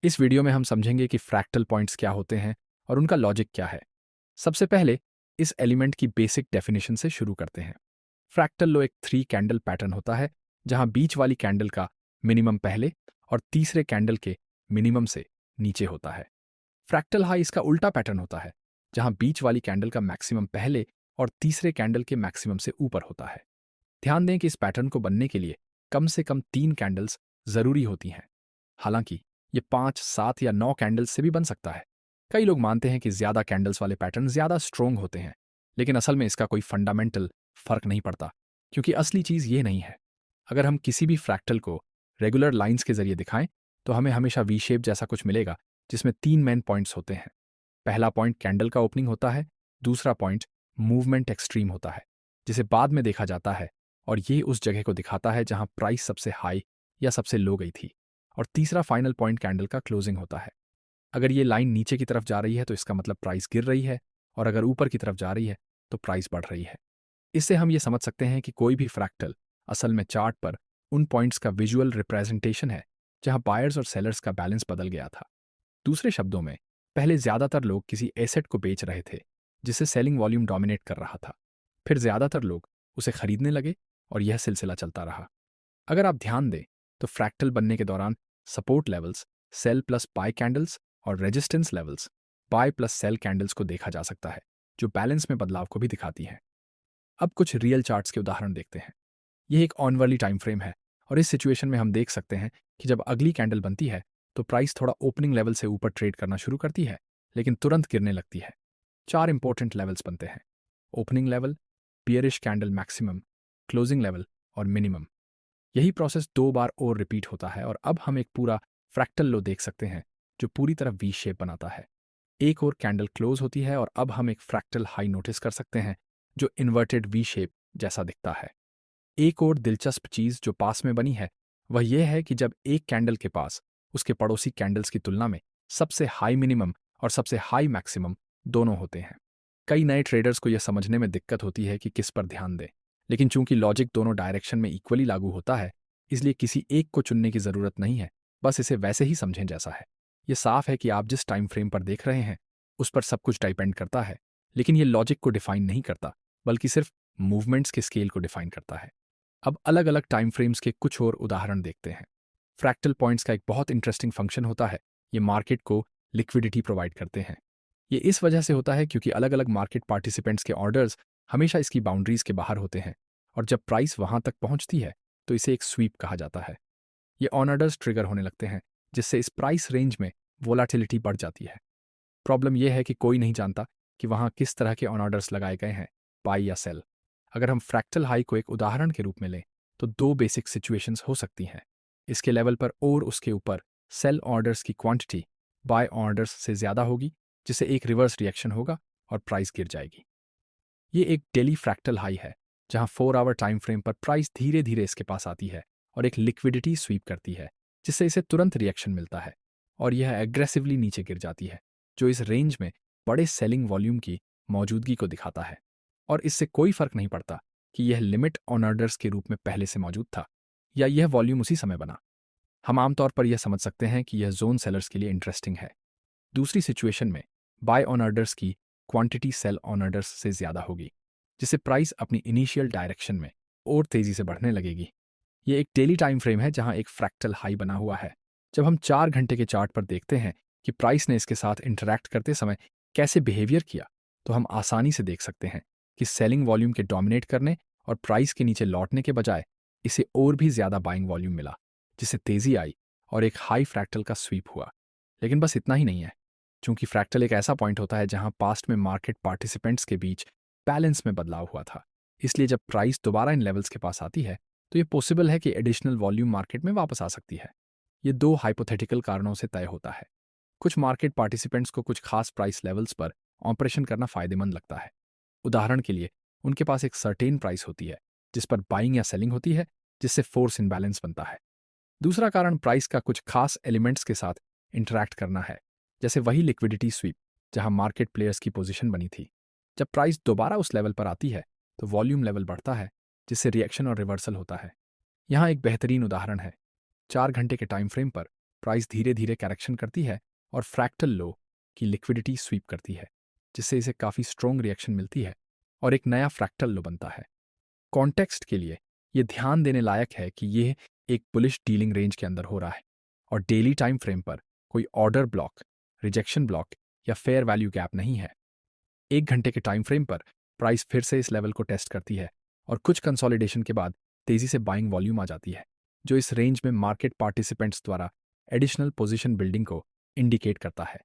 इस वीडियो में हम समझेंगे कि फ्रैक्टल पॉइंट्स क्या होते हैं और उनका लॉजिक क्या है। सबसे पहले इस एलिमेंट की बेसिक डेफिनेशन से शुरू करते हैं। फ्रैक्टल लो एक 3 कैंडल पैटर्न होता है जहां बीच वाली कैंडल का मिनिमम पहले और तीसरे कैंडल के मिनिमम से नीचे होता है। फ्रैक्टल हाई इसका उल्टा पैटर्न होता है जहां बीच वाली कैंडल का मैक्सिमम पहले और तीसरे कैंडल के मैक्सिमम से ऊपर होता है। ध्यान दें कि इस पैटर्न को बनने के लिए कम से कम 3 कैंडल्स जरूरी होती हैं। हालांकि ये 5, 7 या 9 कैंडल्स से भी बन सकता है। कई लोग मानते हैं कि ज्यादा कैंडल्स वाले पैटर्न ज्यादा स्ट्रोंग होते हैं, लेकिन असल में इसका कोई फंडामेंटल फर्क नहीं पड़ता, क्योंकि असली चीज ये नहीं है। अगर हम किसी भी फ्रैक्टल को रेगुलर लाइंस के जरिए दिखाएं तो हमें हमेशा वी शेप जैसा कुछ मिलेगा, जिसमें 3 मेन पॉइंट्स होते हैं। पहला पॉइंट कैंडल का ओपनिंग होता है, दूसरा पॉइंट मूवमेंट एक्सट्रीम होता है जिसे बाद में देखा जाता है, और ये उस जगह को दिखाता है जहां प्राइस सबसे हाई या सबसे लो गई थी, और तीसरा फाइनल पॉइंट कैंडल का क्लोजिंग होता है। अगर ये लाइन नीचे की तरफ जा रही है तो इसका मतलब प्राइस गिर रही है, और अगर ऊपर की तरफ जा रही है तो प्राइस बढ़ रही है। इससे हम ये समझ सकते हैं कि कोई भी फ्रैक्टल असल में चार्ट पर उन पॉइंट्स का विजुअल रिप्रेजेंटेशन है जहां बायर्स और सेलर्स का बैलेंस बदल गया था। दूसरे शब्दों में, पहले ज्यादातर लोग किसी एसेट को बेच रहे थे जिसे सेलिंग वॉल्यूम डोमिनेट कर रहा था। फिर ज्यादातर लोग उसे खरीदने लगे और यह सिलसिला चलता रहा। अगर आप ध्यान दें तो फ्रैक्टल बनने के दौरान support levels sell plus buy candles और resistance levels buy plus sell candles को देखा जा सकता है, जो बैलेंस में बदलाव को भी दिखाती हैं। अब कुछ रियल चार्ट्स के उदाहरण देखते हैं। यह एक ऑनवर्ली टाइम फ्रेम है, और इस सिचुएशन में हम देख सकते हैं कि जब अगली कैंडल बनती है तो प्राइस थोड़ा ओपनिंग लेवल से ऊपर ट्रेड करना शुरू करती है, लेकिन तुरंत गिरने लगती है। 4 इंपॉर्टेंट लेवल्स बनते हैं: opening level, bearish candle maximum, closing level और मिनिमम। यही प्रोसेस 2 बार और रिपीट होता है, और अब हम एक पूरा फ्रैक्टल लो देख सकते हैं जो पूरी तरह वी शेप बनाता है। एक और कैंडल क्लोज होती है और अब हम एक फ्रैक्टल हाई नोटिस कर सकते हैं जो इन्वर्टेड वी शेप जैसा दिखता है। एक और दिलचस्प चीज जो पास में बनी है वह यह है कि जब एक कैंडल के पास उसके पड़ोसी कैंडल्स की तुलना में सबसे हाई मिनिमम और सबसे हाई मैक्सिमम दोनों होते हैं। कई नए ट्रेडर्स को यह समझने में दिक्कत होती है कि किस पर ध्यान दें, लेकिन चूंकि लॉजिक दोनों डायरेक्शन में इक्वली लागू होता है, इसलिए किसी एक को चुनने की जरूरत नहीं है, बस इसे वैसे ही समझें जैसा है। यह साफ है कि आप जिस टाइम फ्रेम पर देख रहे हैं उस पर सब कुछ डिपेंड करता है, लेकिन यह लॉजिक को डिफाइन नहीं करता, बल्कि सिर्फ मूवमेंट्स के स्केल को डिफाइन करता है। अब अलग अलग टाइम फ्रेम्स के कुछ और उदाहरण देखते हैं। फ्रैक्टल पॉइंट्स का एक बहुत इंटरेस्टिंग फंक्शन होता है, ये मार्केट को लिक्विडिटी प्रोवाइड करते हैं। ये इस वजह से होता है क्योंकि अलग अलग मार्केट पार्टिसिपेंट्स के ऑर्डर्स हमेशा इसकी बाउंड्रीज के बाहर होते हैं, और जब प्राइस वहां तक पहुंचती है तो इसे एक स्वीप कहा जाता है। ये ऑन ऑर्डर्स ट्रिगर होने लगते हैं, जिससे इस प्राइस रेंज में वोलाटिलिटी बढ़ जाती है। प्रॉब्लम यह है कि कोई नहीं जानता कि वहां किस तरह के ऑन ऑर्डर्स लगाए गए हैं, बाई या सेल। अगर हम फ्रैक्टल हाई को एक उदाहरण के रूप में लें तो 2 बेसिक सिचुएशंस हो सकती हैं। इसके लेवल पर और उसके ऊपर सेल ऑर्डर्स की क्वांटिटी बाय ऑर्डर्स से ज्यादा होगी, जिससे एक रिवर्स रिएक्शन होगा और प्राइस गिर जाएगी। ये एक डेली फ्रैक्टल हाई है जहां 4 आवर टाइम फ्रेम पर प्राइस धीरे धीरे इसके पास आती है और एक लिक्विडिटी स्वीप करती है, जिससे इसे तुरंत रिएक्शन मिलता है और यह एग्रेसिवली नीचे गिर जाती है, जो इस रेंज में बड़े सेलिंग वॉल्यूम की मौजूदगी को दिखाता है। और इससे कोई फर्क नहीं पड़ता कि यह लिमिट ऑन ऑर्डर्स के रूप में पहले से मौजूद था या यह वॉल्यूम उसी समय बना। हम आमतौर पर यह समझ सकते हैं कि यह जोन सेलर्स के लिए इंटरेस्टिंग है। दूसरी सिचुएशन में बाय ऑन ऑर्डर्स की क्वांटिटी सेल ऑन ऑर्डर्स से ज्यादा होगी, जिससे प्राइस अपनी इनिशियल डायरेक्शन में और तेजी से बढ़ने लगेगी। यह एक डेली टाइम फ्रेम है जहां एक फ्रैक्टल हाई बना हुआ है। जब हम 4 घंटे के चार्ट पर देखते हैं कि प्राइस ने इसके साथ इंटरैक्ट करते समय कैसे बिहेवियर किया, तो हम आसानी से देख सकते हैं कि सेलिंग वॉल्यूम के डोमिनेट करने और प्राइस के नीचे लौटने के बजाय इसे और भी ज्यादा बाइंग वॉल्यूम मिला, जिससे तेजी आई और एक हाई फ्रैक्टल का स्वीप हुआ। लेकिन बस इतना ही नहीं है, चूंकि फ्रैक्टल एक ऐसा पॉइंट होता है जहां पास्ट में मार्केट पार्टिसिपेंट्स के बीच बैलेंस में बदलाव हुआ था, इसलिए जब प्राइस दोबारा इन लेवल्स के पास आती है तो ये पॉसिबल है कि एडिशनल वॉल्यूम मार्केट में वापस आ सकती है। ये 2 हाइपोथेटिकल कारणों से तय होता है। कुछ मार्केट पार्टिसिपेंट्स को कुछ खास प्राइस लेवल्स पर ऑपरेशन करना फायदेमंद लगता है। उदाहरण के लिए, उनके पास एक सर्टेन प्राइस होती है जिस पर बाइंग या सेलिंग होती है, जिससे फोर्स इनबैलेंस बनता है। दूसरा कारण प्राइस का कुछ खास एलिमेंट्स के साथ इंटरैक्ट करना है, जैसे वही लिक्विडिटी स्वीप जहां मार्केट प्लेयर्स की पोजीशन बनी थी। जब प्राइस दोबारा उस लेवल पर आती है तो वॉल्यूम लेवल बढ़ता है, जिससे रिएक्शन और रिवर्सल होता है। यहाँ एक बेहतरीन उदाहरण है। 4 घंटे के टाइम फ्रेम पर प्राइस धीरे धीरे करेक्शन करती है और फ्रैक्टल लो की लिक्विडिटी स्वीप करती है, जिससे इसे काफ़ी स्ट्रॉन्ग रिएक्शन मिलती है और एक नया फ्रैक्टल लो बनता है। कॉन्टेक्स्ट के लिए ये ध्यान देने लायक है कि यह एक बुलिश डीलिंग रेंज के अंदर हो रहा है और डेली टाइम फ्रेम पर कोई ऑर्डर ब्लॉक, रिजेक्शन ब्लॉक या फेयर वैल्यू गैप नहीं है। 1 घंटे के टाइम फ्रेम पर प्राइस फिर से इस लेवल को टेस्ट करती है और कुछ कंसोलिडेशन के बाद तेजी से बाइंग वॉल्यूम आ जाती है, जो इस रेंज में मार्केट पार्टिसिपेंट्स द्वारा एडिशनल पोजीशन बिल्डिंग को इंडिकेट करता है।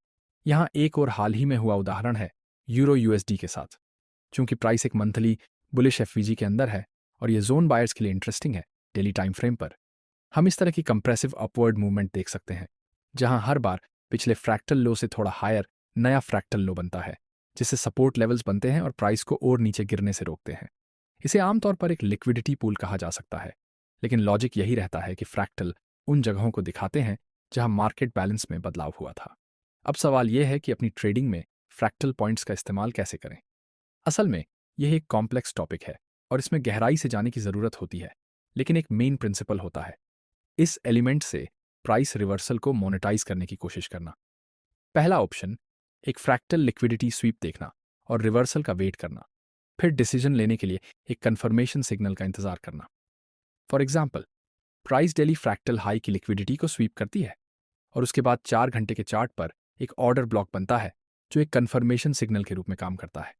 यहाँ एक और हाल ही में हुआ उदाहरण है यूरो यूएसडी के साथ। चूंकि प्राइस एक मंथली बुलिश एफवीजी के अंदर है और ये जोन बायर्स के लिए इंटरेस्टिंग है, डेली टाइम फ्रेम पर हम इस तरह की कंप्रेसिव अपवर्ड मूवमेंट देख सकते हैं, जहां हर बार पिछले फ्रैक्टल लो से थोड़ा हायर नया फ्रैक्टल लो बनता है, जिससे सपोर्ट लेवल्स बनते हैं और प्राइस को और नीचे गिरने से रोकते हैं। इसे आमतौर पर एक लिक्विडिटी पूल कहा जा सकता है, लेकिन लॉजिक यही रहता है कि फ्रैक्टल उन जगहों को दिखाते हैं जहां मार्केट बैलेंस में बदलाव हुआ था। अब सवाल यह है कि अपनी ट्रेडिंग में फ्रैक्टल पॉइंट्स का इस्तेमाल कैसे करें। असल में यह एक कॉम्प्लेक्स टॉपिक है और इसमें गहराई से जाने की ज़रूरत होती है, लेकिन एक मेन प्रिंसिपल होता है इस एलिमेंट से प्राइस रिवर्सल को मोनेटाइज करने की कोशिश करना। पहला ऑप्शन, एक फ्रैक्टल लिक्विडिटी स्वीप देखना और रिवर्सल का वेट करना, फिर डिसीजन लेने के लिए एक कन्फर्मेशन सिग्नल का इंतजार करना। For example, price daily fractal high की लिक्विडिटी को स्वीप करती है और उसके बाद 4 घंटे के चार्ट पर एक ऑर्डर ब्लॉक बनता है जो एक कन्फर्मेशन सिग्नल के रूप में काम करता है।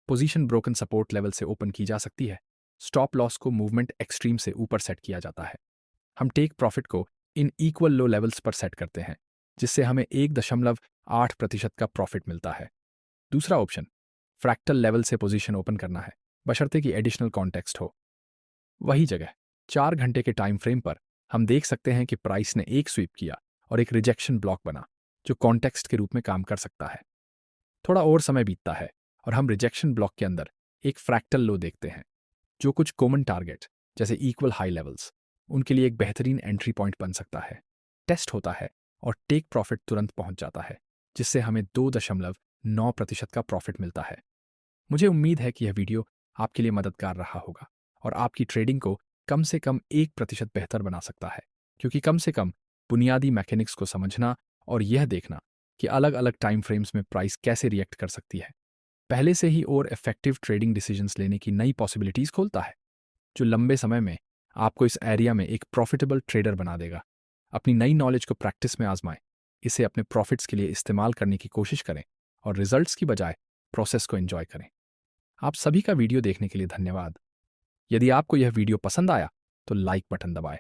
पोजीशन ब्रोकन सपोर्ट लेवल से ओपन की जा सकती है। स्टॉप लॉस को मूवमेंट एक्सट्रीम से ऊपर सेट किया जाता है। हम टेक प्रॉफिट को इन इक्वल लो लेवल्स पर सेट करते हैं, जिससे हमें 1.8% का प्रॉफिट मिलता है। दूसरा ऑप्शन, फ्रैक्टल लेवल से पोजीशन ओपन करना है, बशर्ते कि एडिशनल कॉन्टेक्स्ट हो। वही जगह 4 घंटे के टाइम फ्रेम पर हम देख सकते हैं कि प्राइस ने एक स्वीप किया और एक रिजेक्शन ब्लॉक बना, जो कॉन्टेक्स्ट के रूप में काम कर सकता है। थोड़ा और समय बीतता है और हम रिजेक्शन ब्लॉक के अंदर एक फ्रैक्टल लो देखते हैं, जो कुछ कॉमन टारगेट जैसे इक्वल हाई लेवल्स उनके लिए एक बेहतरीन एंट्री पॉइंट बन सकता है। टेस्ट होता है और टेक प्रॉफिट तुरंत पहुंच जाता है, जिससे हमें 2.9% का प्रॉफिट मिलता है। मुझे उम्मीद है कि यह वीडियो आपके लिए मददगार रहा होगा और आपकी ट्रेडिंग को कम से कम 1% बेहतर बना सकता है, क्योंकि कम से कम बुनियादी मैकेनिक्स को समझना और यह देखना कि अलग अलग टाइम फ्रेम्स में प्राइस कैसे रिएक्ट कर सकती है, पहले से ही और इफेक्टिव ट्रेडिंग डिसीजंस लेने की नई पॉसिबिलिटीज़ खोलता है, जो लंबे समय में आपको इस एरिया में एक प्रॉफिटेबल ट्रेडर बना देगा। अपनी नई नॉलेज को प्रैक्टिस में आजमाएं, इसे अपने प्रॉफिट्स के लिए इस्तेमाल करने की कोशिश करें और रिजल्ट्स की बजाय प्रोसेस को एंजॉय करें। आप सभी का वीडियो देखने के लिए धन्यवाद। यदि आपको यह वीडियो पसंद आया तो लाइक बटन दबाएं